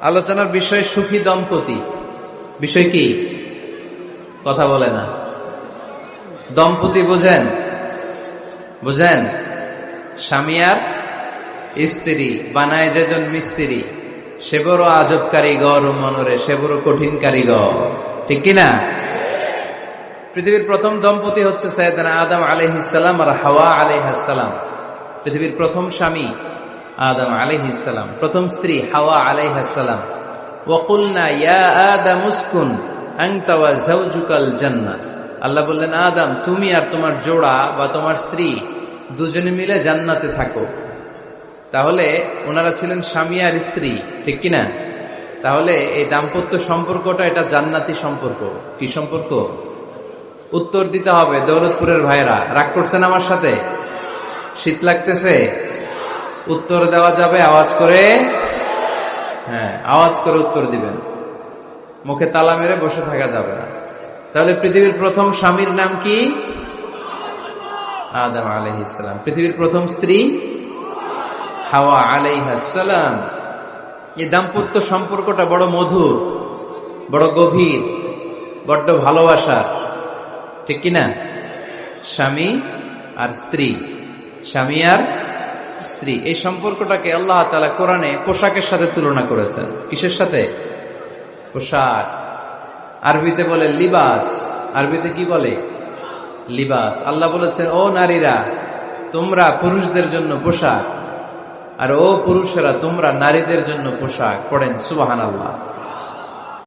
আলোচনার বিষয় সুখী দম্পতি। বিষয় কি? কথা বলে না। দম্পতি বোঝেন? বুঝেন? স্বামী আর স্ত্রী বানায় যেজন মিস্ত্রি, সে বড় আজব কারিগর ও মনরে সে বড় কঠিন কারিগর, ঠিক কিনা? পৃথিবীর প্রথম দম্পতি হচ্ছে সাইয়েদনা আদম আলাইহিস সালাম আর হাওয়া আলাইহাস সালাম। পৃথিবীর প্রথম স্বামী আদম আলাইহিস সালাম, প্রথম স্ত্রী হাওয়া আলাইহাস সালাম। ওয়া কুলনা ইয়া আদম উসকুন আনতা ওয়া যাওজুকাল জান্নাহ। আল্লাহ বললেন, আদম তুমি আর তোমার জোড়া বা তোমার স্ত্রী দুজনে মিলে জান্নাতে থাকো। তাহলে ওনারা ছিলেন স্বামী আর স্ত্রী, ঠিক কিনা? তাহলে এই দাম্পত্য সম্পর্কটা এটা জান্নাতি সম্পর্ক। কি সম্পর্ক? উত্তর দিতে হবে। দৌলতপুরের ভাইরা রাগ করছেন আমার সাথে? শীত লাগতেছে? উত্তর দেওয়া যাবে আওয়াজ করে? হ্যাঁ, আওয়াজ করে উত্তর দিবেন, মুখে তালা মেরে বসে থাকা যাবে না। তাহলে পৃথিবীর প্রথম স্বামীর নাম কি? আদম আলাইহিস সালাম। পৃথিবীর প্রথম স্ত্রী হাওয়া আলাইহাস সালাম। এই দাম্পত্য সম্পর্কটা বড় মধুর, বড় গভীর, বড্ড ভালোবাসার, ঠিক কিনা? স্বামী আর স্ত্রী, স্বামী আর স্ত্রী, এই সম্পর্কটাকে আল্লাহ তাআলা কোরআনে পোশাকের সাথে তুলনা করেছেন। কিসের সাথে? পোশাক। আরবিতে বলে লিবাস। আরবিতে কি বলে? লিবাস। আল্লাহ বলেছেন, ও নারীরা তোমরা পুরুষদের জন্য পোশাক, আর ও পুরুষেরা তোমরা নারীদের জন্য পোশাক। পড়েন সুবহানাল্লাহ।